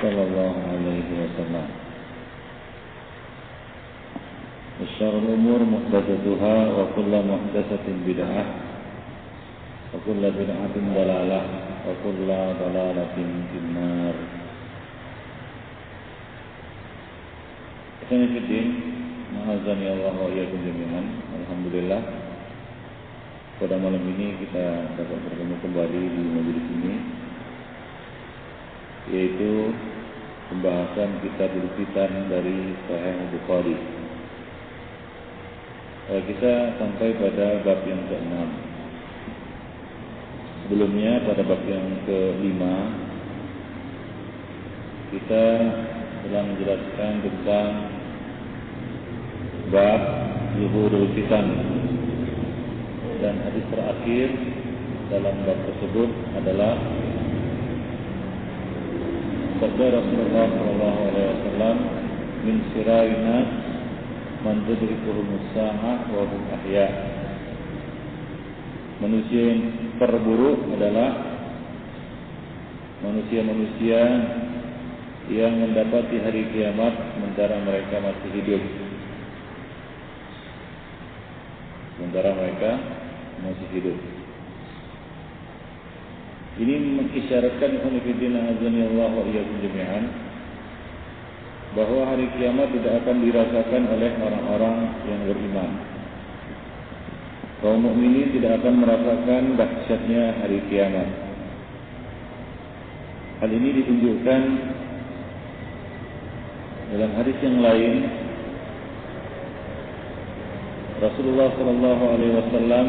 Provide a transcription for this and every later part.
sallallahu alaihi wasallam. Syarrul umur muhdatsatuha wa kullu muhdatsatin bid'ah wa kullu bid'atin dhalalah wa kullu dhalalatin finnar. Assalamualaikum warahmatullahi wabarakatuh. Alhamdulillah, pada malam ini kita dapat bertemu kembali di majelis ini, yaitu pembahasan kitab Al-Fitan dari Sahih Bukhari. Kita sampai pada bab yang ke-6. Sebelumnya pada bab yang ke-5 kita telah menjelaskan tentang bab Zuhurul Fitan, dan hadis terakhir dalam bab tersebut adalah sabda Rasulullah SAW, min sirarin nas man tudrikuhum as-sa'ah wa hum ahya. Manusia yang terburuk adalah manusia-manusia yang mendapati hari kiamat sementara mereka masih hidup. Ini mengisyaratkan khonifidina azanillah wa iyyakum jami'an bahwa hari kiamat tidak akan dirasakan oleh orang-orang yang beriman. Kaum mukminin tidak akan merasakan dahsyatnya hari kiamat. Hal ini ditunjukkan dalam hadis yang lain. Rasulullah sallallahu alaihi wasallam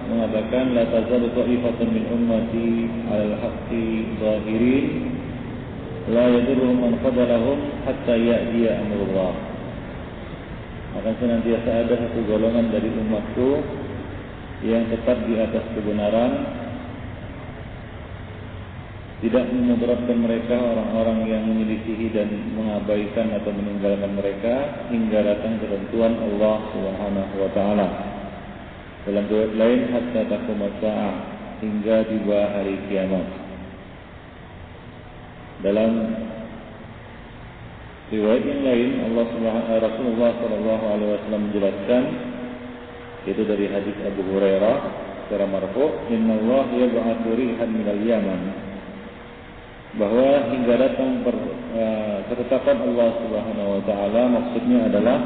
mengatakan, la tazalu ta'ifatun min ummati 'alal haqqi zahirin la yadurruhum man qadalahum hatta ya'tiya amrullah. Akan senantiasa ada satu golongan dari umatku yang tetap di atas kebenaran, tidak memudaratkan mereka orang-orang yang menyelisihi dan mengabaikan atau meninggalkan mereka hingga datang ketentuan Allah Subhanahu wa taala. Dalam riwayat lain, hatta taqumat sa'ah, hingga tiba hari kiamat. Dalam riwayat yang lain, Rasulullah sallallahu alaihi wasallam menjelaskan, itu dari hadis Abu Hurairah secara marfu', innallaha yab'atsu rihan minal Yaman, bahwa hingga datang ketetapan Allah Subhanahu wa taala, maksudnya adalah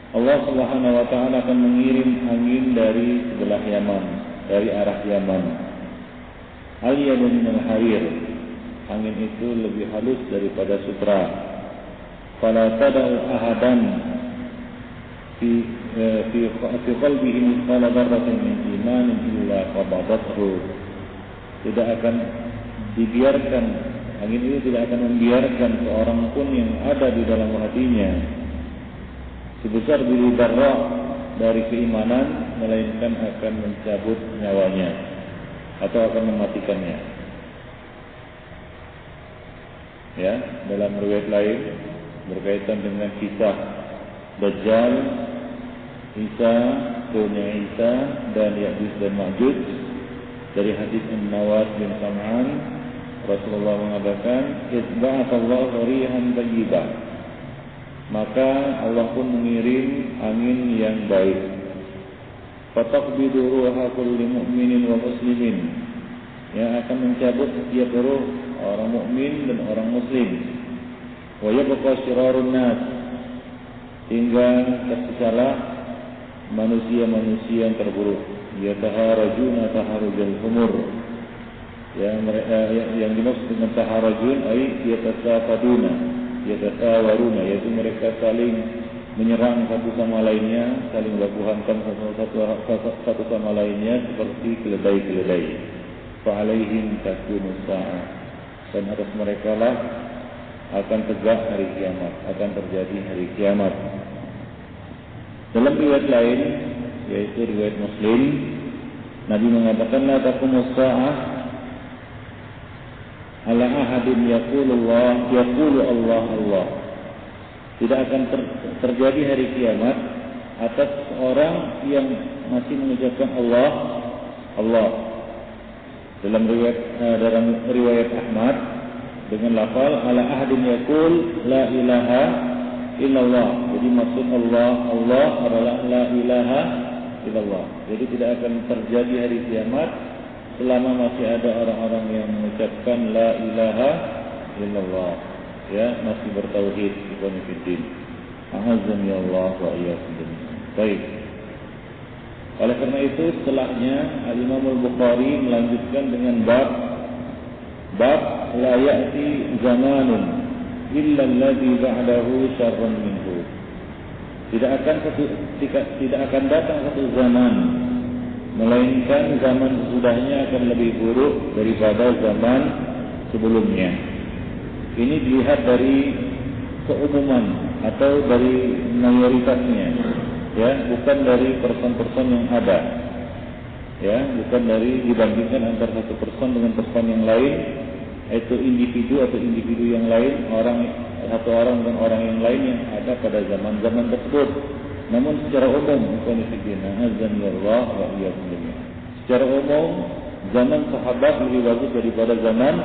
Allah Subhanahu wa taala akan mengirim angin dari sebelah Yaman, dari arah Yaman. Al-yadu minal harir, angin itu lebih halus daripada sutra. Fala tad'u ahadan fi qalbihi mithqala dzarratin min imanin illa qabadathu. Tidak akan dibiarkan, angin itu tidak akan membiarkan seorang pun yang ada di dalam hatinya sebesar biji zarrah dari keimanan, melainkan akan mencabut nyawanya atau akan mematikannya. Ya, dalam riwayat lain berkaitan dengan kisah Dajjal, Isa, turunnya Isa dan Ya'juj dan Ma'juj, dari hadis An-Nawas bin Sam'an, Rasulullah mengatakan, "Idzba'atsallahu rihan thayyibah." Maka Allah pun mengirim angin yang baik. Fataqbidu ruha kulli mu'minin wa muslimin, yang akan mencabut setiap ruh orang mukmin dan orang muslim. Wa yabqa syirarun nas, hingga tersisalah manusia-manusia yang terburuk. Yataharajuna taharujal humur, yang dimaksud dengan taharajun ay yatasafaduna, yatasawaruna, yaitu mereka saling menyerang satu sama lainnya, saling baku hantam satu sama lainnya seperti keledai-keledai. Fa'alaihim takunu sa'ah, dan atas mereka lah akan tegak hari kiamat, akan terjadi hari kiamat. Dalam riwayat lain, yaitu riwayat Muslim, Nabi mengatakan, la taqumus sa'ah ala ahadin yaqulu Allah Allah. Tidak akan terjadi hari kiamat atas orang yang masih mengucapkan Allah Allah. Dalam riwayat Ahmad dengan lafal ala ahadin yaqul la ilaha illallah. Jadi maksud Allah adalah la ilaha illallah. Jadi tidak akan terjadi hari kiamat selama masih ada orang-orang yang mengucapkan la ilaha illallah, ya, masih bertauhid. Ikhwan fillah, a'azzani Allah wa iyyakum. Baik. Oleh karena itu setelahnya Al-Imam Al-Bukhari melanjutkan dengan bab la ya'ti zamanun illa alladhi ba'dahu syarrun minhu. Tidak akan datang satu zaman melainkan zaman sesudahnya akan lebih buruk daripada zaman sebelumnya. Ini dilihat dari keumuman atau dari mayoritasnya, ya, bukan dari person-person yang ada, ya, bukan dari dibandingkan antara satu person dengan person yang lain, yaitu individu atau individu yang lain, satu orang dengan orang yang lain yang ada pada zaman-zaman tersebut. Namun secara umum, secara umum zaman sahabat lebih bagus daripada zaman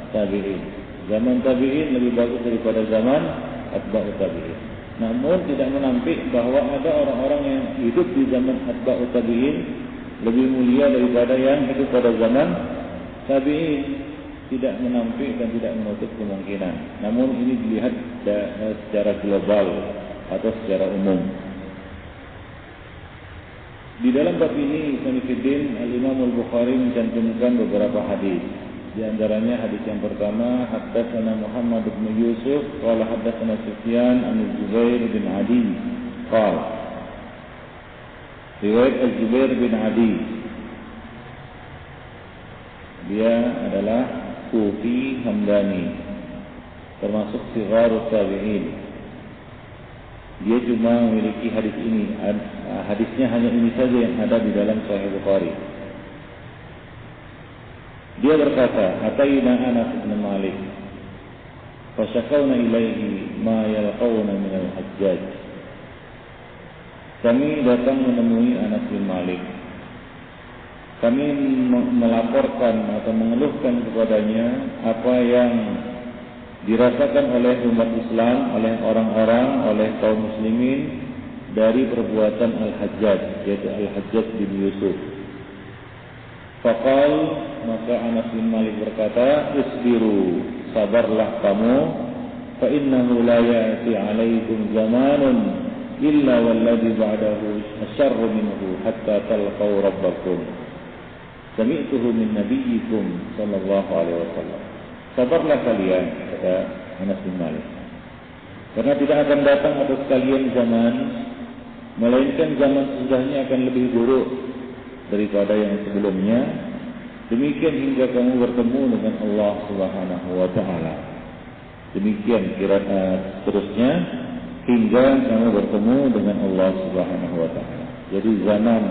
tabi'in. Zaman tabi'in lebih bagus daripada zaman atba'ut tabi'in. Namun tidak menampik bahwa ada orang-orang yang hidup di zaman atba'ut tabi'in lebih mulia daripada yang hidup pada zaman tabi'in. Tidak menampik dan tidak menutup kemungkinan. Namun ini dilihat secara global atau secara umum. Di dalam bab ini Al-Imam Al-Bukhari mencantumkan beberapa hadis. Di antaranya hadis yang pertama, haddatsana Muhammad bin Yusuf qala haddatsana Sufyan an Zubair bin Adi qala. Riwayat Az-Zubair bin Adi, dia adalah Kufi Hamdani, termasuk sigharut tabi'in. Dia cuma memiliki hadis ini. Hadisnya hanya ini saja yang ada di dalam Sahih Bukhari. Dia berkata, "Ataina Anas bin Malik, fasyakawna ilaihi ma yalqawna min al-Hajjaj." Kami datang menemui Anas bin Malik. Kami melaporkan atau mengeluhkan kepadanya apa yang dirasakan oleh umat Islam, oleh orang-orang, oleh kaum muslimin dari perbuatan Al-Hajjaj, yaitu Al-Hajjaj bin Yusuf. Faqal, maka Anas bin Malik berkata, "Isbiru, sabarlah kamu, fa innahu la ya'ti 'alaikum zamanun illa walladhi ba'dahu asyarru minhu hatta talqaw rabbakum. Sami'tuhu min nabiyyikum sallallahu alaihi wasallam." Sabarlah kalian, kata Anas bin Malik, karena tidak akan datang atas kalian zaman, melainkan zaman sesudahnya akan lebih buruk daripada yang sebelumnya. Demikian hingga kamu bertemu dengan Allah Subhanahu wa taala. Demikian terusnya hingga kamu bertemu dengan Allah Subhanahu wa taala. Jadi zaman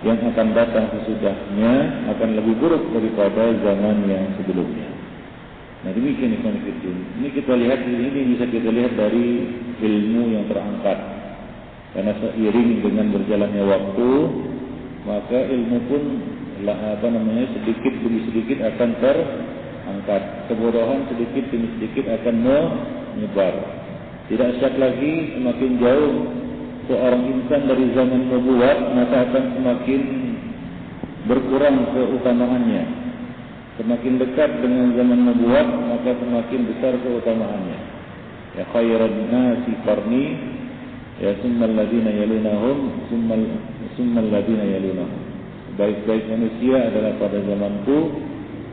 yang akan datang sesudahnya akan lebih buruk daripada zaman yang sebelumnya. Nah, demikian ikhwan fillah. Ini kita lihat, ini bisa kita lihat dari ilmu yang terangkat. Karena seiring dengan berjalannya waktu, maka ilmu pun sedikit demi sedikit akan terangkat. Kebodohan sedikit demi sedikit akan menyebar. Tidak syak lagi, semakin jauh seorang insan dari zaman nubuwat, maka akan semakin berkurang keutamaannya. Semakin dekat dengan zaman nubuwat, maka semakin besar keutamaannya. Ya khairan nasi qarni, ya summal ladina yalunahum, summal ladina yalunahum. Baik-baik manusia adalah pada zamanku,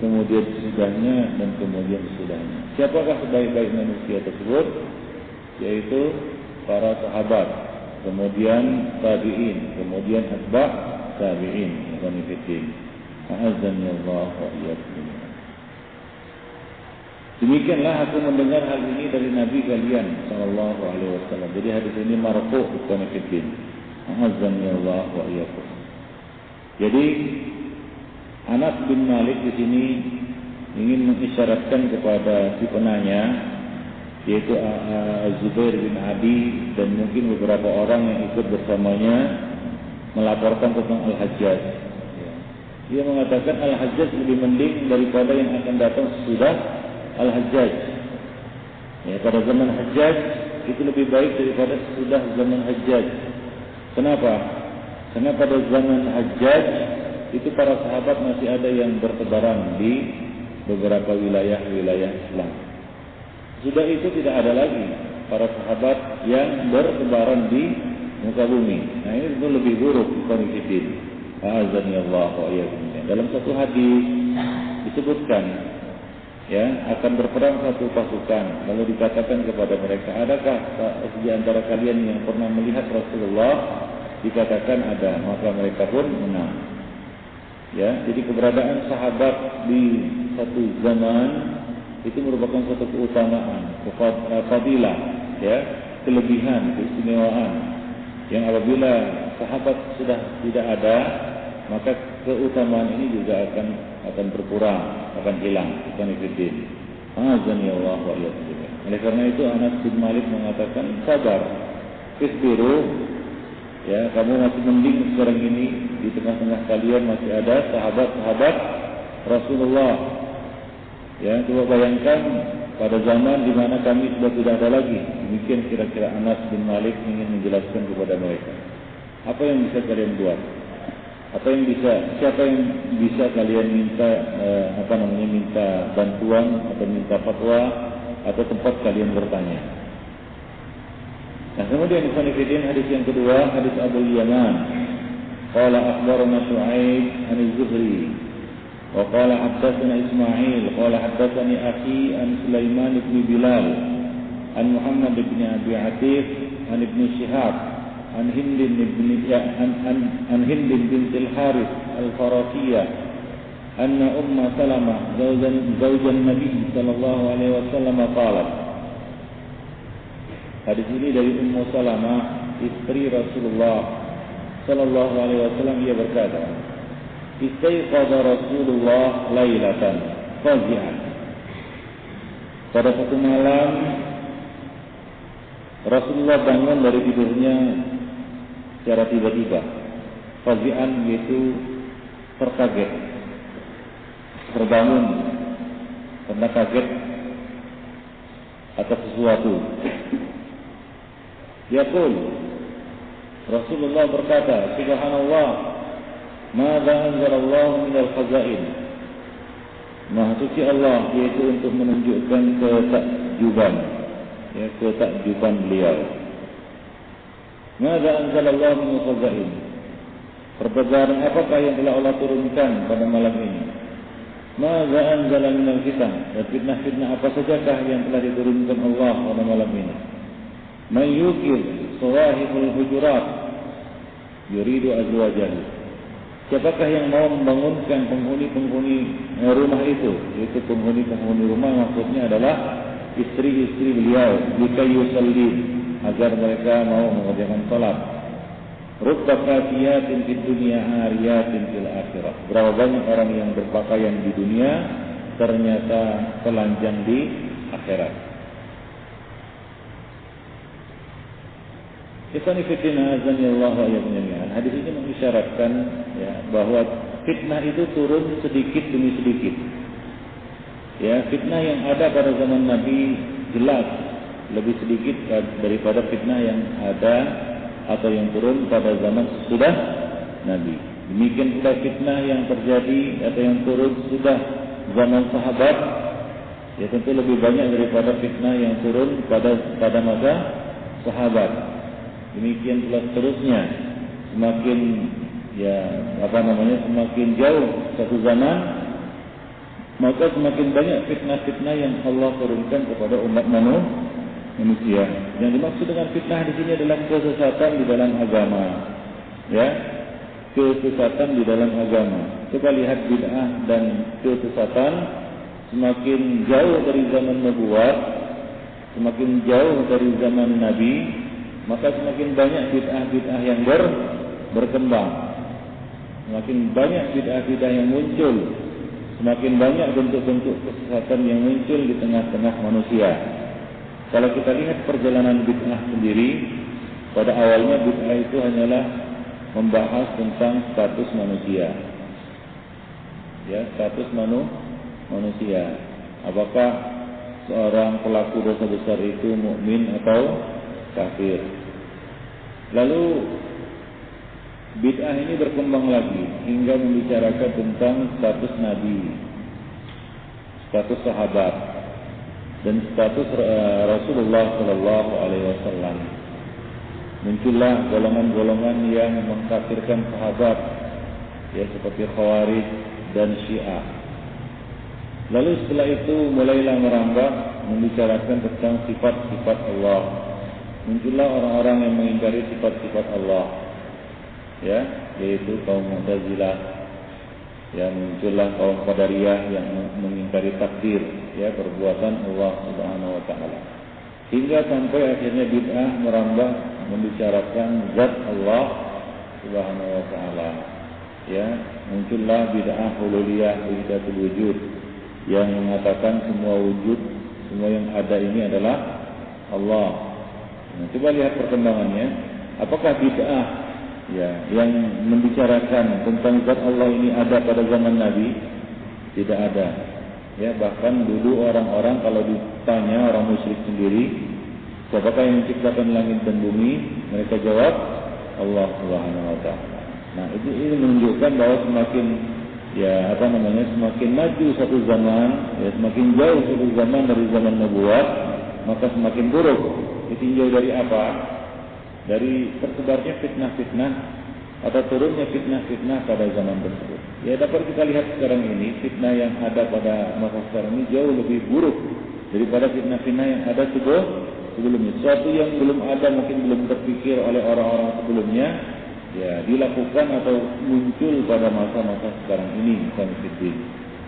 kemudian sesudahnya, dan kemudian sesudahnya. Siapakah sebaik-baik manusia tersebut? Yaitu para sahabat, kemudian tabi'in, kemudian atba' tabi'in. A'azzani Allah wa iyyakum. Demikianlah aku mendengar hal ini dari Nabi kalian sallallahu alaihi wasallam. Jadi hadis ini marfu' bukan fi'il. A'azzani Allah wa iyyakum. Jadi Anas bin Malik di sini ingin mengisyaratkan kepada si penanya, yaitu Az-Zubair bin Adi dan mungkin beberapa orang yang ikut bersamanya, melaporkan tentang Al-Hajjaj. Dia mengatakan Al-Hajjaj lebih mending daripada yang akan datang sesudah Al-Hajjaj. Ya, pada zaman Hajjaj itu lebih baik daripada sudah zaman Hajjaj. Kenapa? Karena pada zaman Hajjaj itu para sahabat masih ada yang bertebaran di beberapa wilayah-wilayah Islam. Sudah itu tidak ada lagi para sahabat yang bertebaran di muka bumi. Nah, ini itu lebih buruk konfidin. Azani Allah wa iyyakum. Dalam satu hadis disebutkan, ya, akan berperang satu pasukan. Lalu dikatakan kepada mereka, adakah di antara kalian yang pernah melihat Rasulullah? Dikatakan ada, maka mereka pun menang. Ya, jadi keberadaan sahabat di satu zaman itu merupakan suatu keutamaan, fadilah, ya, kelebihan, keistimewaan. Yang apabila sahabat sudah tidak ada, maka keutamaan ini juga akan berkurang, akan hilang. Azan ya Allah wa iyyakum. Oleh karena itu Anas bin Malik mengatakan, sabar, isbiru. Ya, kamu masih mending sekarang ini di tengah-tengah kalian masih ada sahabat-sahabat Rasulullah. Ya, coba bayangkan pada zaman di mana kami sudah tidak ada lagi. Demikian kira-kira Anas bin Malik ingin menjelaskan kepada mereka. Apa yang bisa kalian buat? Siapa yang bisa kalian minta minta bantuan atau minta fatwa atau tempat kalian bertanya? Nah, kemudian ikhwanifidin hadis yang kedua, hadis Abu Yaman. Qala akhbarana Shu'aib an Az-Zuhri wa qala haddatsana Ismail qala haddatsani akhi an Sulaiman bin Bilal an Muhammad bin Abi Atiq an Ibn Shihab an Hind bint al-Harith al-Farasiyah anna Umma Salamah zawjan Nabi sallallahu alaihi wasallam qalat. Hadis ini dari Ummu Salamah, istri Rasulullah sallallahu alaihi wasallam, ia berkata, "Istaiqadha Rasulullah lailatan fazi'an." Pada satu malam Rasulullah bangun dari tidurnya secara tiba-tiba. Fazi'an yaitu terkaget, terbangun karena kaget atas sesuatu. Yaqul, Rasulullah berkata, Subhanallah, madza anzalallahu minal khazain. Maha suci Allah, yaitu untuk menunjukkan ketakjuban, ya, ketakjuban beliau. Madza anzalallahu minal khazain. Perbedaran apakah yang telah Allah turunkan pada malam ini? Madza anzala minal fitan. Dan fitnah-fitnah apa sajakah yang telah diturunkan Allah pada malam ini? Man yukir sawahibul hujurat yuridu azwajahu. Siapakah yang mau membangunkan penghuni-penghuni rumah itu? Yaitu penghuni-penghuni rumah maksudnya adalah istri-istri beliau, likayusallin, agar mereka mau mengerjakan salat. Rubba kafiyatin fid dunya ariyatin fil akhirah. Berapa banyak orang yang berpakaian di dunia ternyata telanjang di akhirat. Ikhwan fillah azan ya Allah wa iyyakum jami'an. Hadis ini mengisyaratkan, ya, bahwa fitnah itu turun sedikit demi sedikit. Ya, fitnah yang ada pada zaman Nabi jelas lebih sedikit daripada fitnah yang ada atau yang turun pada zaman sesudah Nabi. Demikian pula fitnah yang terjadi atau yang turun sudah zaman sahabat, ya tentu lebih banyak daripada fitnah yang turun pada masa sahabat. Demikian pula seterusnya, semakin semakin jauh satu zaman, maka semakin banyak fitnah-fitnah yang Allah turunkan kepada umat manusia. Yang dimaksud dengan fitnah di sini adalah kesesatan di dalam agama, ya, kesesatan di dalam agama. Coba lihat bid'ah dan kesesatan semakin jauh dari zaman nubuat, semakin jauh dari zaman Nabi, maka semakin banyak bid'ah-bid'ah yang berkembang. Semakin banyak bid'ah-bid'ah yang muncul, semakin banyak bentuk-bentuk kesesatan yang muncul di tengah-tengah manusia. Kalau kita lihat perjalanan bid'ah sendiri, pada awalnya bid'ah itu hanyalah membahas tentang status manusia. Ya, status manusia. Apakah seorang pelaku dosa besar itu mukmin atau kafir. Lalu bid'ah ini berkembang lagi hingga membicarakan tentang status nabi, status sahabat, dan status Rasulullah Shallallahu Alaihi Wasallam. Muncullah golongan-golongan yang mengkafirkan sahabat, ya seperti Khawarij dan Syiah. Lalu setelah itu mulailah merambah membicarakan tentang sifat-sifat Allah. Muncullah orang-orang yang mengingkari sifat-sifat Allah, ya, yaitu kaum Mu'tazilah. Ya, muncullah kaum Qadariyah yang mengingkari takdir, ya, perbuatan Allah Subhanahu wa taala. Hingga sampai akhirnya bid'ah merambah membicarakan zat Allah Subhanahu wa taala. Ya, muncullah bid'ah hululiyah, wahdatul wujud, yang mengatakan semua wujud, semua yang ada ini adalah Allah. Nah, coba lihat perkembangannya. Apakah bid'ah, ya, yang membicarakan tentang zat Allah ini ada pada zaman Nabi? Tidak ada. Ya, bahkan dulu orang-orang kalau ditanya, orang musyrik sendiri, siapakah yang menciptakan langit dan bumi? Mereka jawab Allah Subhanahu wa taala. Nah, ini menunjukkan bahwa semakin semakin maju satu zaman, ya, semakin jauh satu zaman dari zaman nubuat, maka semakin buruk. Ditinjau dari apa? Dari tersebarnya fitnah-fitnah atau turunnya fitnah-fitnah pada zaman tersebut. Ya, dapat kita lihat sekarang ini, fitnah yang ada pada masa sekarang ini jauh lebih buruk daripada fitnah-fitnah yang ada sebelumnya. Sesuatu yang belum ada, mungkin belum terpikir oleh orang-orang sebelumnya, ya, dilakukan atau muncul pada masa-masa sekarang ini.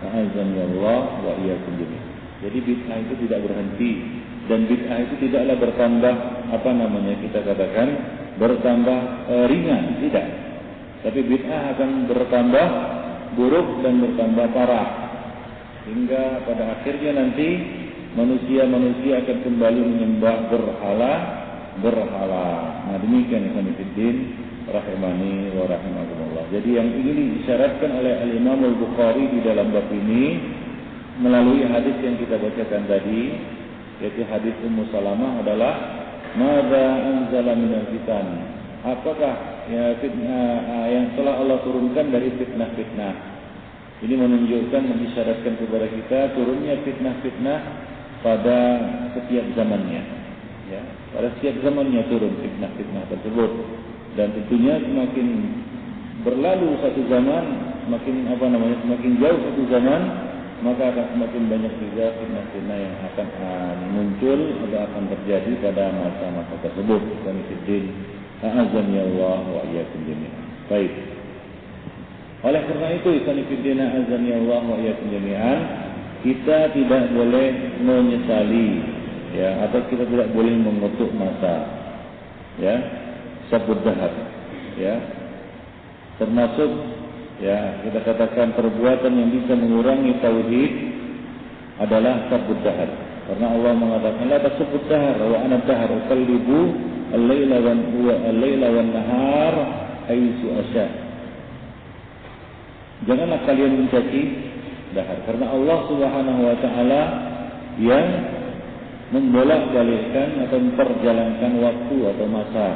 A'azzanillah wa iyyakum jami'an. Jadi bid'ah itu tidak berhenti, dan bid'ah itu tidaklah bertambah kita katakan bertambah ringan, tidak. Tapi bid'ah akan bertambah buruk dan bertambah parah hingga pada akhirnya nanti manusia akan kembali menyembah berhala. Nah, demikian ikhwan fillah rahimani wa rahimakumullah. Jadi yang ini disyaratkan oleh Al-Imam Al-Bukhari di dalam bab ini melalui hadis yang kita bacakan tadi, yaitu hadis Ummu Salamah adalah madza anzala minal fitan. Apakah, ya, fitnah yang telah Allah turunkan dari fitnah-fitnah. Ini menunjukkan, mengisyaratkan kepada kita turunnya fitnah-fitnah pada setiap zamannya. Ya, pada setiap zamannya turun fitnah-fitnah tersebut. Dan tentunya semakin berlalu satu zaman, semakin jauh satu zaman, maka akan semakin banyak juga fitnah-fitnah yang akan muncul atau akan terjadi pada masa-masa tersebut. A'azzanillah wa iyyakum jami'an. Baik. Oleh karena itu, a'azzanillah wa iyyakum jami'an, kita tidak boleh menyesali, ya, atau kita tidak boleh mengutuk masa, ya, sabut dahar, ya, termasuk, ya, kita katakan perbuatan yang bisa mengurangi tauhid adalah sabut dahar. Karena Allah mengatakan la tasubut dahar wa ana dahar uqallibu al-laila wan nahar haitsu asya. Janganlah kalian mencaci dahar, karena Allah Subhanahu wa taala yang membolak-balikkan atau memperjalankan waktu atau masa.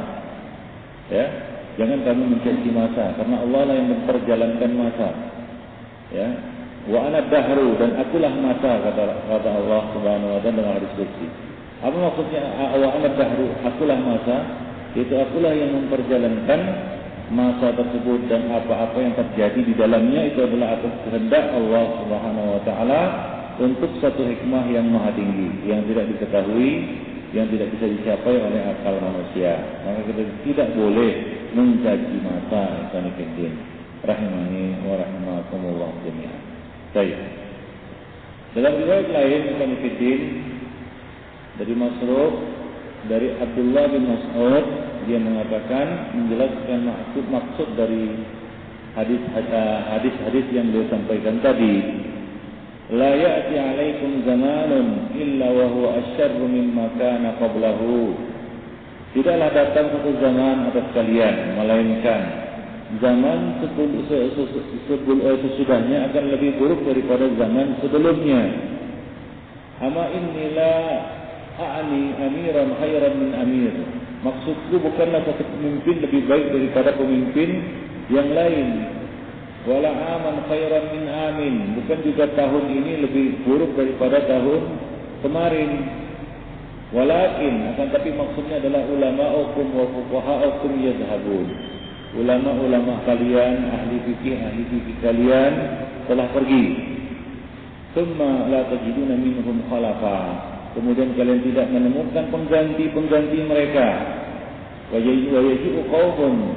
Ya, jangan kamu mencaci masa, karena Allah lah yang memperjalankan masa. Ya, wa ana dahru, dan akulah masa, kata Allah Subhanahu wa taala dalam hadis qudsi. Apa maksudnya wa ana dahru, akulah masa? Itu akulah yang memperjalankan masa tersebut, dan apa-apa yang terjadi di dalamnya itu adalah atas kehendak Allah Subhanahu wa taala untuk satu hikmah yang maha tinggi, yang tidak diketahui, yang tidak bisa dicapai oleh akal manusia. Maka kita tidak boleh mencaci masa. Rahimani wa rahimakumullah jami'an. Baik. Dalam riwayat lain dari Masruq, dari Abdullah bin Mas'ud, dia mengatakan, menjelaskan maksud dari hadis-hadis yang dia sampaikan tadi. La ya'ti 'alaikum zamanun illa wa huwa asyarru mimma kana qablahu. Tidaklah datang satu zaman atas kalian, melainkan zaman sesudahnya akan lebih buruk daripada zaman sebelumnya. Ama inni la a'ni amiran khairan min amir. Maksudku bukanlah satu pemimpin lebih baik daripada pemimpin yang lain. Wala aman khairan min amin. Bukan juga tahun ini lebih buruk daripada tahun kemarin. Walakin, akan tapi maksudnya adalah ulama'ukum wa fuqaha'ukum yadhhabun. Ulama-ulama kalian, ahli fikih kalian telah pergi. Thumma la tajiduna minhum khalafa. Kemudian kalian tidak menemukan pengganti mereka. Wa yaji'u qaumun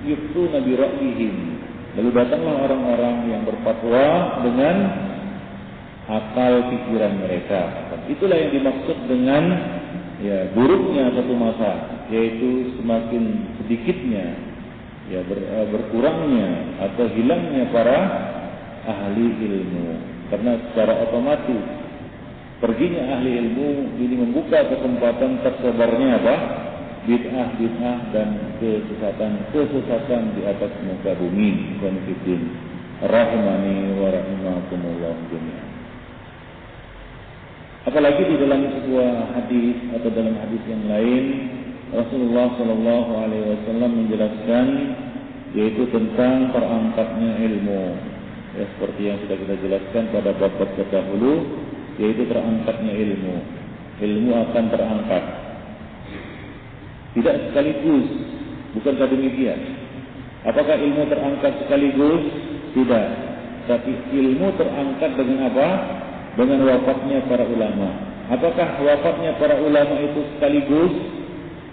yuftuna bi ra'yihim. Lalu datanglah orang-orang yang berfatwa dengan akal pikiran mereka. Itulah yang dimaksud dengan buruknya satu masa, yaitu semakin sedikitnya berkurangnya atau hilangnya para ahli ilmu. Karena secara otomatis perginya ahli ilmu ini membuka kesempatan tersebarnya bid'ah dan kesesatan di atas muka bumi. Konfidin rahimani wa rahimakumullah jami'an. Apalagi di dalam sebuah hadis atau dalam hadis yang lain, Rasulullah Shallallahu Alaihi Wasallam menjelaskan, yaitu tentang terangkatnya ilmu. Ya, seperti yang sudah kita jelaskan pada bab-bab terdahulu, yaitu terangkatnya ilmu. Ilmu akan terangkat. Tidak sekaligus, bukankah demikian? Apakah ilmu terangkat sekaligus? Tidak. Tapi ilmu terangkat dengan apa? Dengan wafatnya para ulama. Apakah wafatnya para ulama itu sekaligus?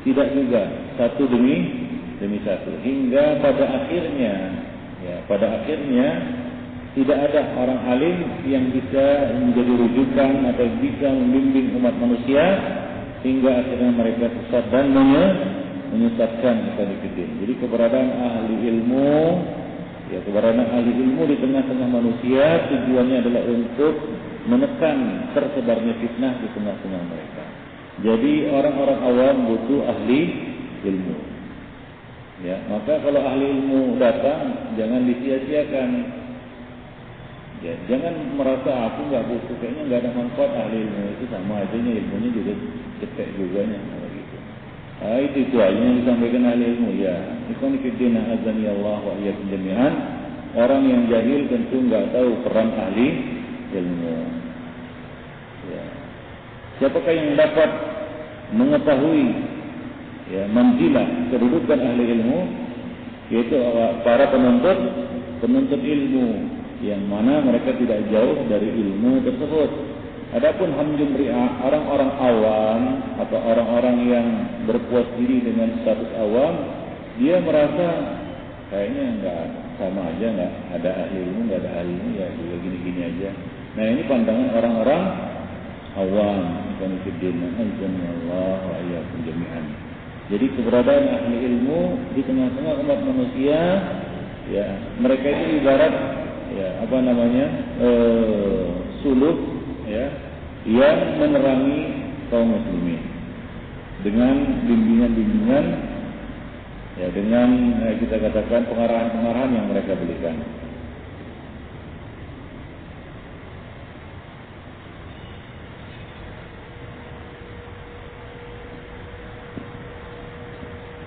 Tidak juga, satu demi satu. Hingga pada akhirnya tidak ada orang alim yang bisa menjadi rujukan atau bisa membimbing umat manusia hingga akhirnya mereka sesat dan menyesatkan ikhwan-fillah. Jadi keberadaan ahli ilmu di tengah-tengah manusia tujuannya adalah untuk menekan tersebarnya fitnah di tengah-tengah mereka. Jadi orang-orang awam butuh ahli ilmu. Ya, maka kalau ahli ilmu datang jangan disia-siakan. Ya, jangan merasa aku nggak butuh, kayaknya nggak ada manfaat ahli ilmu itu, sama aja ilmunya juga cetek juga nya gitu. Itu aja yang disampaikan ahli ilmu. Ya, ikhwan fillah azani Allah wa iyyakum jami'an. Orang yang jahil tentu nggak tahu peran ahli ilmu. Ya. Siapakah yang dapat mengetahui manzilah kedudukan ahli ilmu, yaitu para penuntut ilmu yang mana mereka tidak jauh dari ilmu tersebut. Adapun hamjum ri'ah, orang-orang awam atau orang-orang yang berpuas diri dengan status awam, dia merasa kayaknya enggak sama aja, enggak ada ahli ilmu, enggak ada ahli ilmu, ya juga gini-gini aja. Nah, ini pandangan orang-orang awam. Allah wa iyyakum jami'an. Jadi keberadaan ahli ilmu di tengah-tengah umat manusia, ya mereka itu ibarat suluh yang menerangi kaum muslimin dengan bimbingan-bimbingan, dengan kita katakan pengarahan-pengarahan yang mereka berikan.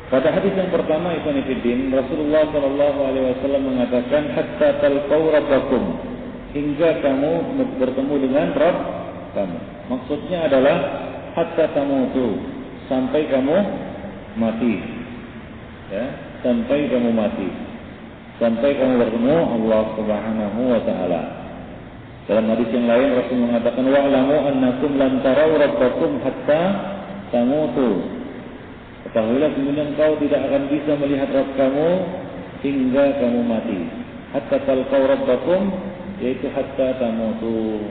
Pada hadis yang pertama, ikhwan fillah, Rasulullah Shallallahu Alaihi Wasallam mengatakan, hatta talqau rabbakum, hingga kamu bertemu dengan Rabb kamu. Maksudnya adalah hatta tamutu, sampai kamu mati. Ya, sampai kamu mati. Sampai kamu bertemu Allah Subhanahu wa taala. Dalam hadis yang lain Rasul mengatakan, wa'lamu annakum lan tarau rabbakum hatta tamutu. Ketahuilah kemudian kau tidak akan bisa melihat Rabb kamu hingga kamu mati. Hatta talqau rabbakum, yaitu hatta tamutu,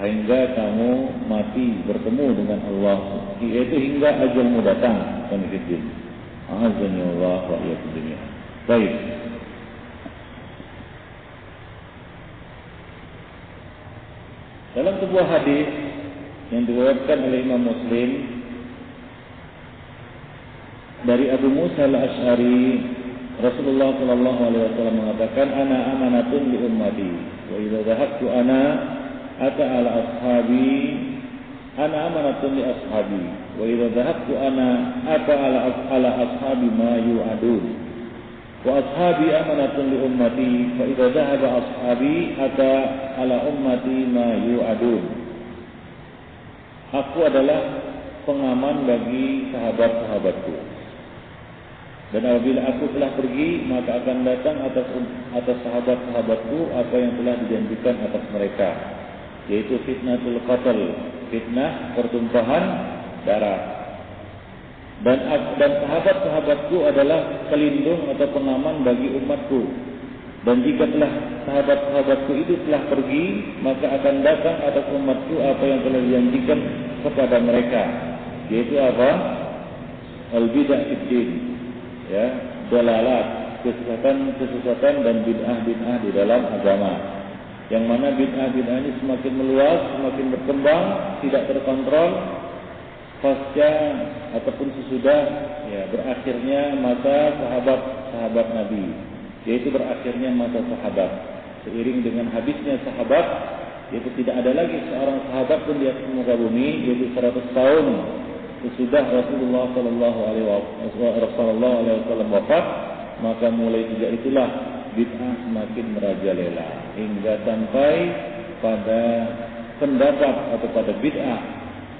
hingga kamu mati bertemu dengan Allah, yaitu hingga ajalmu datang. Azani Allah wa iyyakum jami'an. Baik. Dalam sebuah hadis yang diriwayatkan oleh Imam Muslim dari Abu Musa al-Asy'ari, Rasulullah sallallahu alaihi wasallam mengatakan, ana amanatun li ummati wa idza dhahabtu ana ata ala ashabi ana amanatun li ashabi wa idza dhahabtu ana ata ala ashabi ma yu'adun wa ashabi amanatun li ummati fa idza dhahaba ashabi ata ala ummati ma yu'adun. Aku adalah pengaman bagi sahabat-sahabatku, dan apabila aku telah pergi maka akan datang atas sahabat-sahabatku apa yang telah dijanjikan atas mereka, yaitu fitnatul qatl, fitnah pertumpahan darah. Dan sahabat-sahabatku adalah pelindung atau pengaman bagi umatku. Dan jika telah sahabat-sahabatku itu telah pergi, maka akan datang atas umatku apa yang telah dijanjikan kepada mereka, yaitu apa? Al-bid'ah fid-din, ya, dalalat, kesesatan dan bid'ah di dalam agama. Yang mana bid'ah ini semakin meluas, semakin berkembang, tidak terkontrol pasca ataupun sesudah berakhirnya masa sahabat Nabi, yaitu berakhirnya masa sahabat. Seiring dengan habisnya sahabat, yaitu tidak ada lagi seorang sahabat pun di atas muka bumi, yaitu 100 tahun sesudah Rasulullah sallallahu alaihi wasallam wafat, maka mulai sejak itulah bid'ah semakin merajalela hingga sampai pada pendapat atau pada bid'ah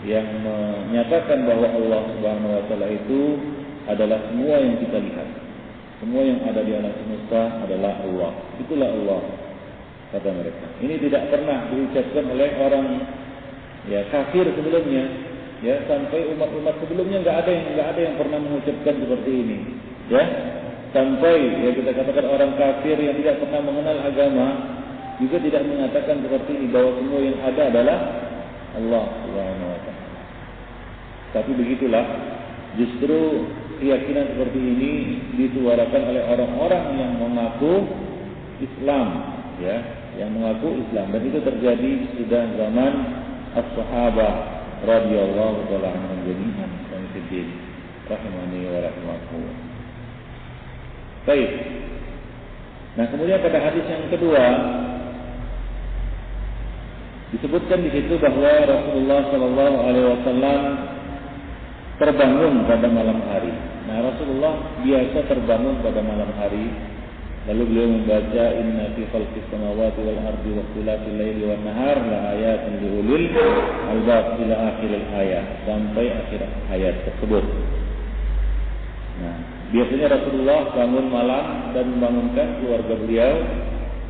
yang menyatakan bahwa Allah Subhanahu wa taala itu adalah semua yang kita lihat. Semua yang ada di alam semesta adalah Allah. Itulah Allah, kata mereka. Ini tidak pernah diucapkan oleh orang kafir sebelumnya. Ya, sampai umat-umat sebelumnya enggak ada yang pernah mengucapkan seperti ini. Ya. Sampai kita katakan orang kafir yang tidak pernah mengenal agama juga tidak mengatakan seperti ini, bahwa semua yang ada adalah Allah Subhanahu wa taala. Tapi begitulah, justru keyakinan seperti ini disuarakan oleh orang-orang yang mengaku Islam, yang mengaku Islam, dan itu terjadi sudah zaman as-sahabah radhiyallahu taala anhum jami'an dan fiddin rahimani wa rahimakumullah. Baik. Nah, kemudian pada hadis yang kedua disebutkan di situ bahwa Rasulullah sallallahu alaihi wasallam terbangun pada malam hari. Nah, Rasulullah biasa terbangun pada malam hari. Lalu beliau membaca inna fi khalqis samawati wal ardi wa ikhtilafil laili wan nahar la ayatin li ulil albab ila akhir ayat, sampai akhir ayat tersebut. Nah, biasanya Rasulullah bangun malam dan membangunkan keluarga beliau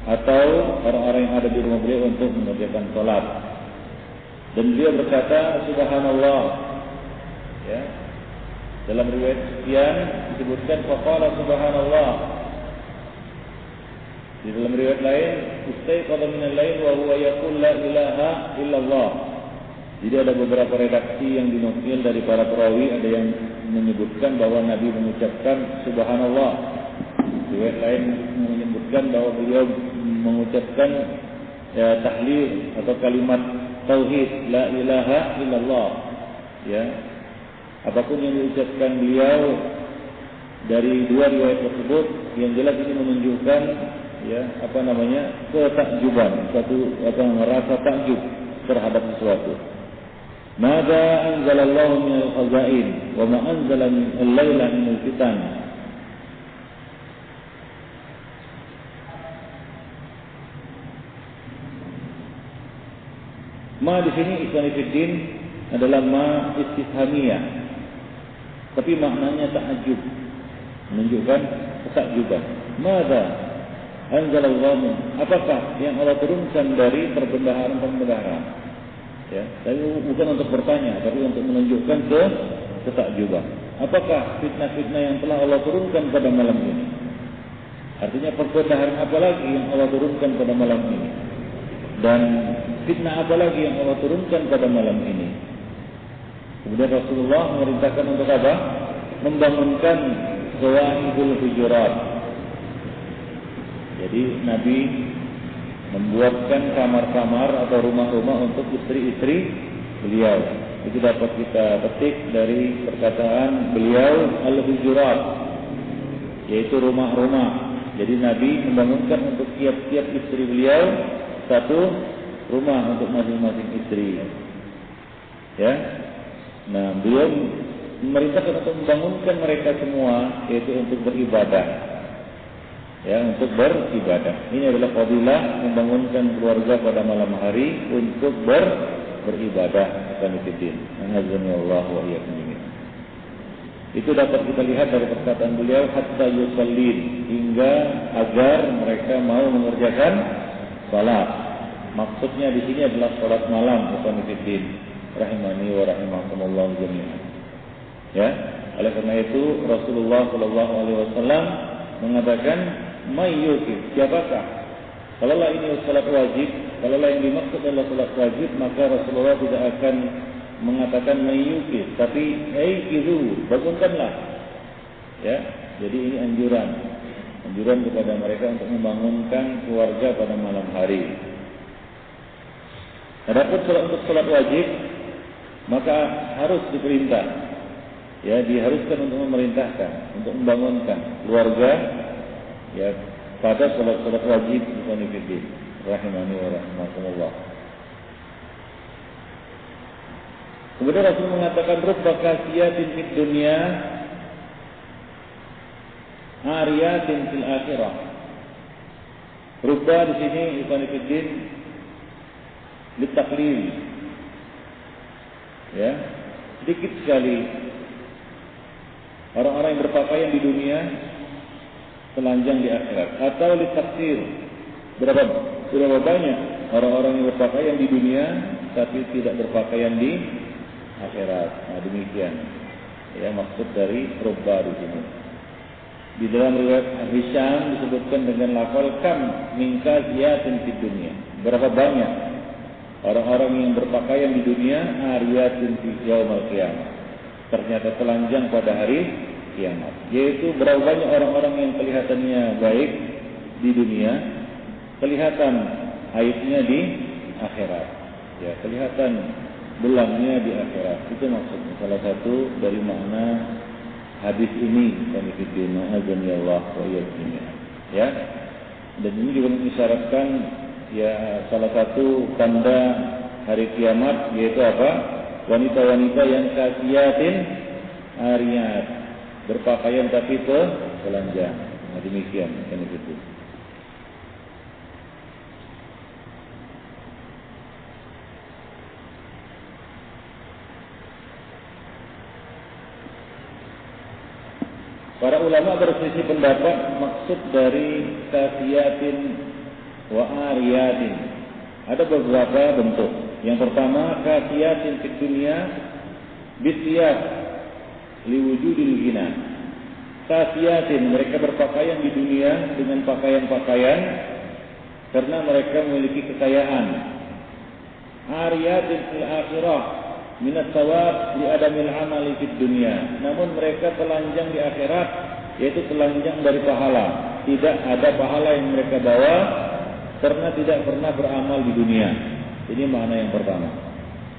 atau orang-orang yang ada di rumah beliau untuk mengerjakan salat. Dan beliau berkata subhanallah. Ya. Dalam riwayat sekian disebutkan faqala subhanallah. Di dalam riwayat lain istaiqadha minal lail wa huwa yaqul la ilaha illallah. Jadi ada beberapa redaksi yang dinukil dari para perawi, ada yang menyebutkan bahwa Nabi mengucapkan subhanallah. Riwayat lain menyebutkan bahwa beliau mengucapkan tahlil atau kalimat tauhid la ilaha illallah. Ya. Apapun yang diucapkan beliau dari dua riwayat tersebut, yang jelas ini menunjukkan ketakjuban, satu merasa takjub terhadap sesuatu. Mada anzalallahu minal khazain wa ma anzala min al-laila minal fitan. Ma di sini ikhwan fillah adalah ma istifhamiyah, tapi maknanya takjub, menunjukkan ketakjuban. Mada anzalallahu, apakah yang Allah turunkan dari perbendaharaan-perbendaharaan? Ya, tapi bukan untuk bertanya, tapi untuk menunjukkan ketakjuban. Apakah fitnah-fitnah yang telah Allah turunkan pada malam ini? Artinya perbendaharaan apa lagi yang Allah turunkan pada malam ini? Dan fitnah apa lagi yang Allah turunkan pada malam ini? Kemudian Rasulullah memerintahkan untuk apa? Membangunkan Zawahidul Hujurat. Jadi Nabi membuatkan kamar-kamar atau rumah-rumah untuk istri-istri beliau. Itu dapat kita petik dari perkataan beliau al-hujurat, yaitu rumah-rumah. Jadi Nabi membangunkan untuk tiap-tiap istri beliau satu rumah untuk masing-masing istri. Ya. Nah, beliau memerintahkan untuk membangunkan mereka semua, yaitu untuk beribadah. Ya, untuk beribadah. Ini adalah fadilah membangunkan keluarga pada malam hari untuk beribadah. Allah wa iyyakum. Itu dapat kita lihat dari perkataan beliau, hatta yusallin, hingga agar mereka mau mengerjakan salat. Maksudnya di sini adalah salat malam, rahimani wa rahimakumullah jami'an. Ya, oleh karena itu Rasulullah sallallahu alaihi wasallam mengatakan, mayyukif, siapakah? Kalaulah ini salat wajib, kalaulah yang dimaksud adalah salat wajib, maka Rasulullah tidak akan mengatakan mayyukif, tapi aikizu, bangunkanlah. Ya, jadi ini anjuran kepada mereka untuk membangunkan keluarga pada malam hari. Adapun untuk salat wajib, maka harus diperintah. Ya, diharuskan untuk memerintahkan, untuk membangunkan keluarga ya pada salat-salat wajib rahimani wa rahimakumullah. Kemudian Rasul mengatakan rubba kasiyatin fid dunya ariyatin fil akhirah. Rubba di sini ikhwanifiddin litaklil. Ya, sedikit sekali orang-orang yang berpakaian di dunia telanjang di akhirat, atau litaksir. Berapa banyak orang-orang yang berpakaian di dunia tapi tidak berpakaian di akhirat. Nah, demikian ya maksud dari rubba di sini. Di dalam riwayat Hisham disebutkan dengan lafal kam min kaziyatin fid dunya. Berapa banyak orang-orang yang berpakaian di dunia ariyatin fi yaumil qiyamah, ternyata telanjang pada hari kiamat. Yaitu berapa banyak orang-orang yang kelihatannya baik di dunia, kelihatan aibnya di akhirat. Ya, kelihatan belangnya di akhirat. Itu maksudnya salah satu dari makna hadis ini. Ya, dan ini juga mengisyaratkan ya salah satu tanda hari kiamat, yaitu apa? Wanita-wanita yang kasiyatin ariyat, berpakaian tapi telanjang. Nah, demikian kan itu. Para ulama berselisih pendapat maksud dari kasiyatin wa ariyatin. Ada beberapa bentuk. Yang pertama, kasiyatin fid dunya bisiyat liwujudil ghina. Kasiyatin, mereka berpakaian di dunia dengan pakaian-pakaian karena mereka memiliki kekayaan. Ariyatin fil akhirah minat thawab li adamil amali fid dunya. Namun mereka telanjang di akhirat, yaitu telanjang dari pahala. Tidak ada pahala yang mereka bawa karena tidak pernah beramal di dunia. Ini makna yang pertama.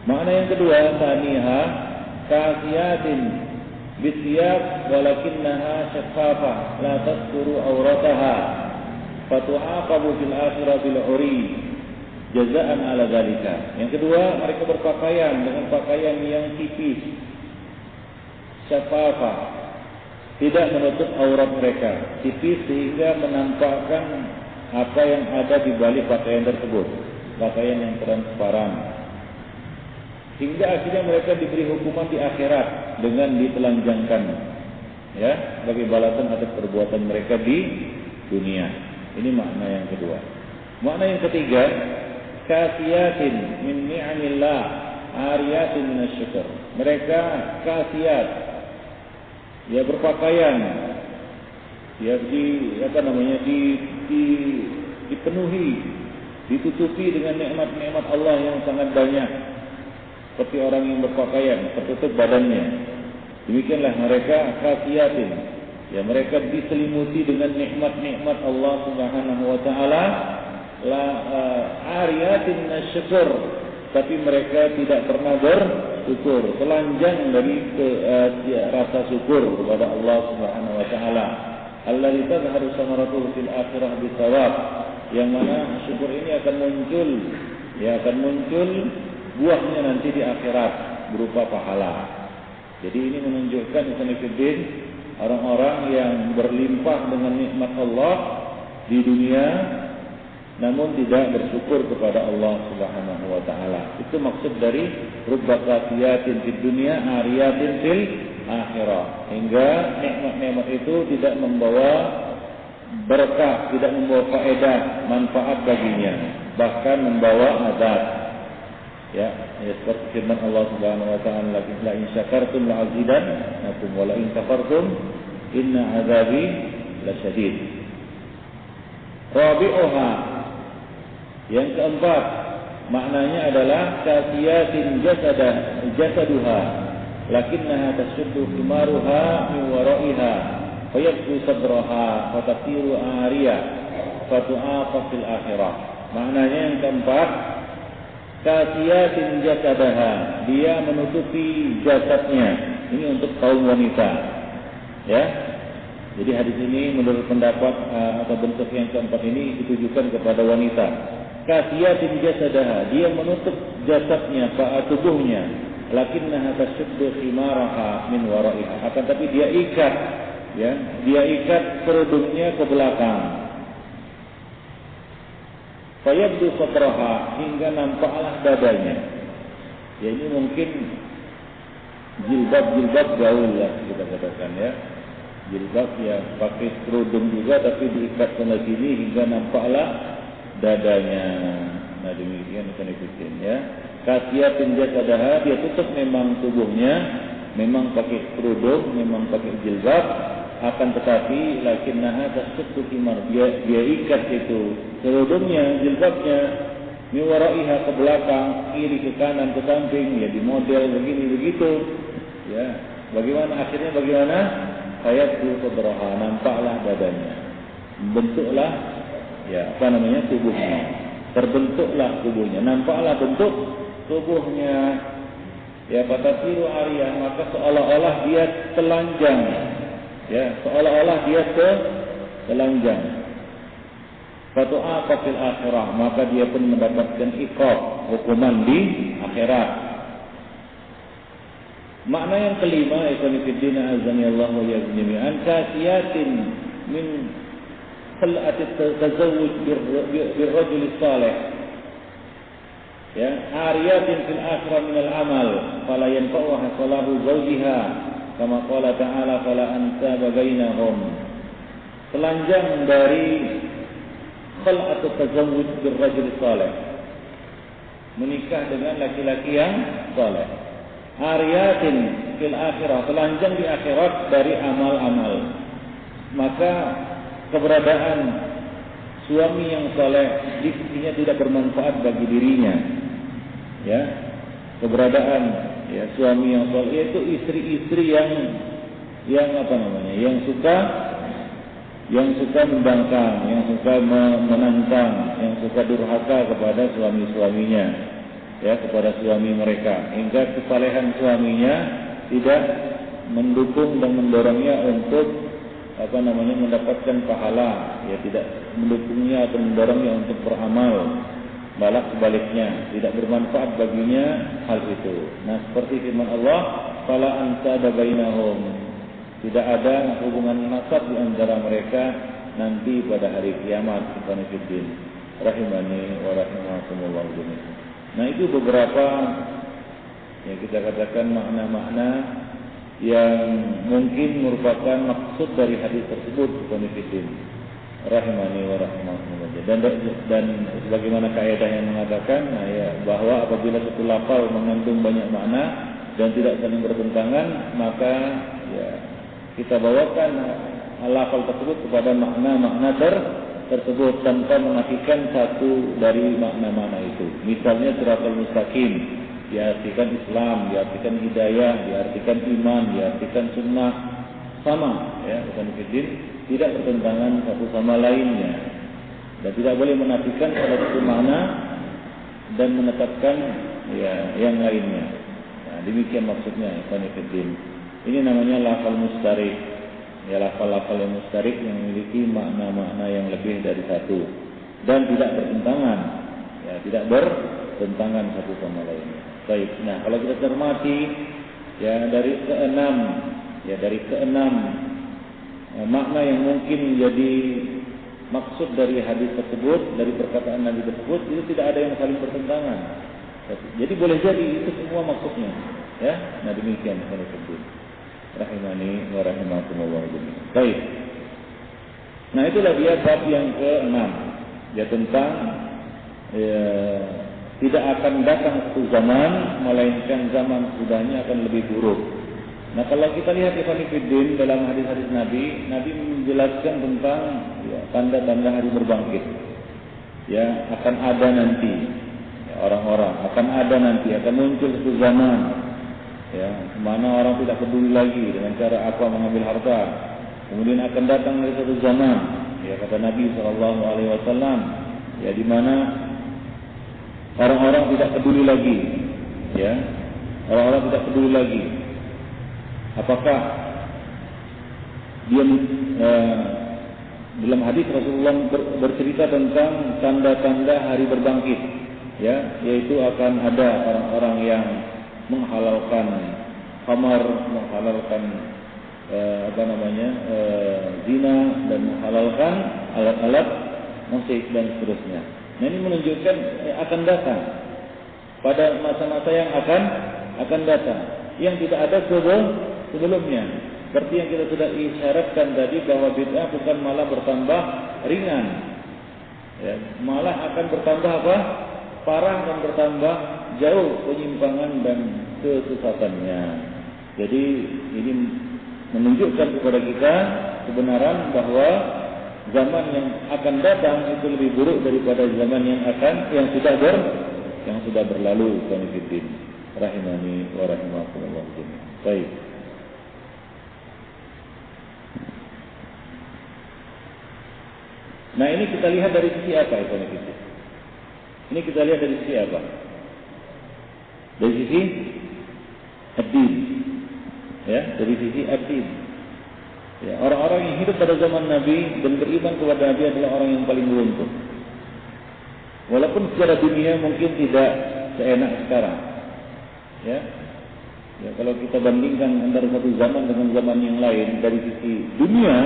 Makna yang kedua, taniha kasiyatin bisiyab walakinnaha syaffafa la tasturu aurataha fatu'aqabu fil akhirati bil uri jazaan ala dzalika. Yang kedua, mereka berpakaian dengan pakaian yang tipis, syaffafa, tidak menutup aurat mereka, tipis sehingga menampakkan apa yang ada di balik pakaian tersebut, pakaian yang transparan. Hingga akhirnya mereka diberi hukuman di akhirat dengan ditelanjangkan, ya, sebagai balasan atas perbuatan mereka di dunia. Ini makna yang kedua. Makna yang ketiga, kasiyatin min ni'amillah ariyatin minasyukur. Mereka kasiyat, ya, berpakaian, ya, dipenuhi, ditutupi dengan nikmat-nikmat Allah yang sangat banyak. Seperti orang yang berpakaian, tertutup badannya. Demikianlah mereka kasiyatin, ya, mereka diselimuti dengan nikmat-nikmat Allah Subhanahu wa taala. La ariyatin minasyukur, tapi mereka tidak pernah bersyukur, telanjang dari rasa syukur kepada Allah Subhanahu wa taala. Allazi tazharu samaratuhu fil akhirah bisawab, yang mana syukur ini akan muncul, ya, akan muncul buahnya nanti di akhirat. berupa pahala. Jadi ini menunjukkan ikhwanifiddin, orang-orang yang berlimpah dengan nikmat Allah di dunia namun tidak bersyukur kepada Allah Subhanahu wa taala. Itu maksud dari rubba qatiyatin fid dunya ariyatin fil akhirah. Hingga nikmat-nikmat itu tidak membawa berkah, tidak membawa faedah, manfaat baginya, bahkan membawa azab. Ya, seperti firman Allah Subhanahu wa taala, la in syakartum la azidannakum wa la in kafartum inna azabi lasyadid. Rabi'uha, yang keempat, maknanya adalah kasiyatin jasaduha lakinnaha tasuddu khimaruha min wara'iha fayabdu sadraha fatasiru ariya fatu'aqa fil akhirah. Maknanya yang keempat, kasiyatin jasadaha, dia menutupi jasadnya. Ini untuk kaum wanita, ya. Jadi hadis ini menurut pendapat atau bentuk yang keempat ini ditujukan kepada wanita. Kasiyatin jasadaha, dia menutup jasadnya, tubuhnya. Lakinnaha tasuddu khimaraha min wara'iha. Akan tapi dia ikat, ya, dia ikat kerudungnya ke belakang. Fayabdu satraha, hingga nampaklah dadanya. Ya, ini mungkin jilbab gaul lah kita katakan, ya. Jilbab ya pakai kerudung juga tapi diikat ke sini hingga nampaklah dadanya. Nah, demikian ikhwan, ya. Kasiyatin jasadaha, dia tutup memang tubuhnya, memang pakai kerudung, memang pakai jilbab, akan tetapi lakinnaha tasuddu khimar, dia ikat itu kerudungnya, jilbabnya min wara'iha, ke belakang, kiri ke kanan ke samping, ya di model begini begitu, ya. Bagaimana akhirnya, bagaimana? Fayabdu sadraha, nampaklah dadanya, bentuklah, ya, tubuhnya, terbentuklah tubuhnya, nampaklah bentuk tubuhnya, ya. Fatasiru ariya, maka seolah-olah dia telanjang, ya, seolah-olah dia telanjang. Fatu'aqa fil akhirah, maka dia pun mendapatkan iqab, hukuman di akhirat. Makna yang kelima, ikhwan fillah azanillahu wa iyyakum jami'an, kasiyatin min khal'ati tazawwuj birrajul salih, ya, ariyatin fil akhirah min al-amal fala yanfa'uha salahu zawjiha kama qala ta'ala fala ansaba bainahum. Telanjang dari khal'atu tazawwuj birrajul salih, menikah dengan laki-laki yang saleh. Ariyatin fil akhirah, telanjang di akhirat dari amal-amal. Maka keberadaan suami yang saleh dirinya tidak bermanfaat bagi dirinya, ya. Keberadaan, ya, suami yang saleh, yaitu istri-istri yang apa namanya, yang suka membangkang, yang suka menantang, yang suka durhaka kepada suami-suaminya, ya, kepada suami mereka, hingga kesalehan suaminya tidak mendukung dan mendorongnya untuk mendapatkan pahala, ya, tidak mendukungnya atau mendorongnya untuk beramal, malah sebaliknya tidak bermanfaat baginya hal itu. Nah, seperti firman Allah, fala ansaba bainahum, tidak ada hubungan nasab di antara mereka nanti pada hari kiamat. Rahimani wa rahimakumullah jami'an. Nah, itu beberapa yang kita katakan makna-makna yang mungkin merupakan maksud dari hadis tersebut, rahimani wa rahimakumullah. Dan sebagaimana kaidah yang mengatakan, nah, ya, bahwa apabila satu lafal mengandung banyak makna dan tidak saling bertentangan, maka ya kita bawakan lafal tersebut kepada makna-makna tersebut tanpa menafikan satu dari makna-makna itu. Misalnya siratal mustaqim diartikan Islam, diartikan hidayah, diartikan iman, diartikan sunnah, sama, ya, bukan fiddin, tidak bertentangan satu sama lainnya, dan tidak boleh menafikan salah satu makna dan menetapkan, ya, yang lainnya. Nah, demikian maksudnya bukan fiddin. Ini namanya lafal mustarik. Ya, lafal-lafal yang mustarik yang memiliki makna-makna yang lebih dari satu dan tidak bertentangan, ya, tidak bertentangan satu sama lainnya. Baik. Nah, kalau kita cermati ya dari keenam makna yang mungkin menjadi maksud dari hadis tersebut, dari perkataan Nabi tersebut, itu tidak ada yang saling bertentangan. Jadi boleh jadi itu semua maksudnya, ya. Nah, demikian tersebut. Rahimani wa rahimakumullah jami'an. Baik. Nah, itulah dia bab yang ke-6. Ya, tentang tidak akan datang satu zaman melainkan zaman sudahnya akan lebih buruk. Nah, kalau kita lihat Ikhwan Fillah dalam hadis-hadis Nabi menjelaskan tentang tanda-tanda hari berbangkit. Ya, akan ada nanti orang-orang, akan ada nanti, akan muncul satu zaman, ya, mana orang tidak peduli lagi dengan cara apa mengambil harta. Kemudian akan datang dari satu zaman, ya, kata Nabi SAW, ya, di mana orang-orang tidak peduli lagi, ya, orang-orang tidak peduli lagi. Apakah dia dalam hadis Rasulullah bercerita tentang tanda-tanda hari berbangkit, ya, yaitu akan ada orang-orang yang menghalalkan khamar, menghalalkan zina, dan menghalalkan alat-alat musik dan seterusnya. Nah, ini menunjukkan akan datang pada masa-masa yang akan datang, yang tidak ada sebelumnya. Seperti yang kita sudah isyaratkan tadi bahwa bid'ah bukan malah bertambah ringan, ya, malah akan bertambah apa? Parah dan bertambah jauh penyimpangan dan kesesatannya. Jadi ini menunjukkan kepada kita kebenaran bahwa zaman yang akan datang itu lebih buruk daripada zaman yang sudah berlalu. Rahimani wa rahimakumullah jami'an. Baik. Nah, ini kita lihat dari sisi apa itu? Ini kita lihat dari sisi apa? Dari sisi ad-din. Ya, dari sisi ad-din. Ya, orang-orang yang hidup pada zaman Nabi dan beriman kepada Nabi adalah orang yang paling beruntung. Walaupun secara dunia mungkin tidak seenak sekarang. Ya. Ya, kalau kita bandingkan antara satu zaman dengan zaman yang lain dari sisi dunia,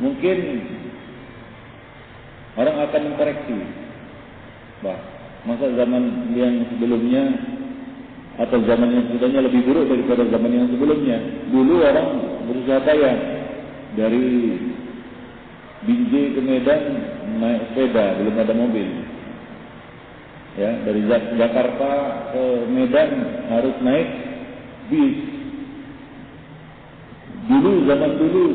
mungkin orang akan mengkoreksi. Masa zaman yang sebelumnya atau zaman yang sudahnya lebih buruk daripada zaman yang sebelumnya. Dulu orang berusaha payah dari Binjai ke Medan naik sepeda, belum ada mobil. Ya, dari Jakarta ke Medan harus naik bis. Zaman dulu,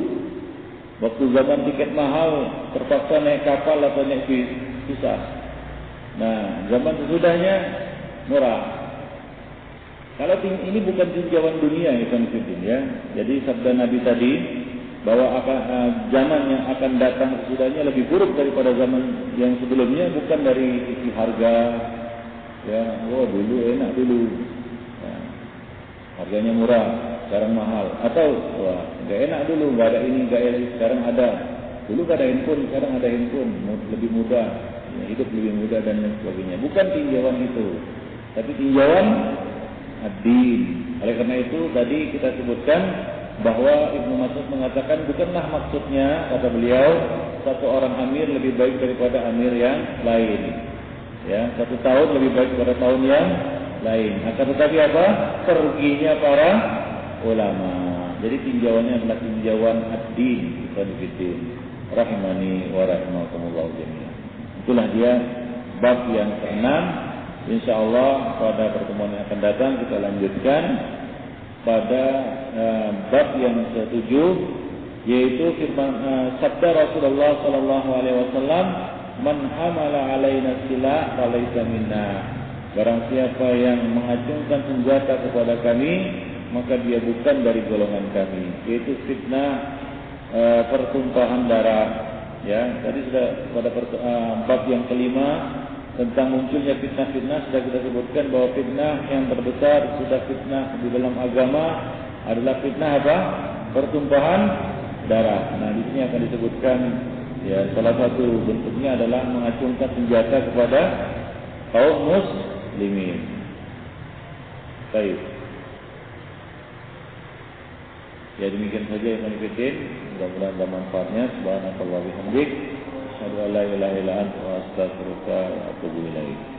waktu zaman tiket mahal, terpaksa naik kapal atau naik bis, susah. Nah, zaman sesudahnya murah. Kalau ini bukan tinjauan dunia, ya. Jadi sabda Nabi tadi bahwa zaman yang akan datang sesudahnya lebih buruk daripada zaman yang sebelumnya, bukan dari sisi harga, ya. Dulu enak dulu, ya, harganya murah, sekarang mahal. Atau nggak enak dulu, nggak ada ini, nggak ada, sekarang ada. Dulu nggak ada handphone, sekarang ada handphone, lebih mudah, ya, hidup lebih mudah dan lain sebagainya. Bukan tinjauan itu, tapi tinjauan ad-din. Oleh karena itu tadi kita sebutkan bahwa Ibnu Mas'ud mengatakan bukanlah maksudnya, kata beliau, satu orang amir lebih baik daripada amir yang lain. Ya, satu tahun lebih baik daripada tahun yang lain. Akan tetapi apa? Perginya para ulama. Jadi tinjauannya adalah tinjauan ad-din, bukan fitin. Rahimani wa rahimakumullah jami'an. Itulah dia bab yang ke-6. InsyaAllah pada pertemuan yang akan datang kita lanjutkan pada bab yang ke-7, yaitu firman sabda Rasulullah sallallahu alaihi wasallam, "Man hamala alaina silah falaysa minna." Barang siapa yang mengacungkan senjata kepada kami, maka dia bukan dari golongan kami. Yaitu fitnah pertumpahan darah. Ya, tadi sudah pada bab yang ke-5 tentang munculnya fitnah-fitnah sudah kita sebutkan bahwa fitnah yang terbesar sudah fitnah di dalam agama adalah fitnah apa? Pertumpahan darah. Nah, di sini akan disebutkan, ya, salah satu bentuknya adalah mengacungkan senjata kepada kaum muslimin. Baik. Ya demikian saja yang kami bikin. Mudah-mudahan ada manfaatnya. Subhanallahi wa bihamdihi. Asyhadu an la ilaha illa anta wa astaghfiruka wa atubu ilaik.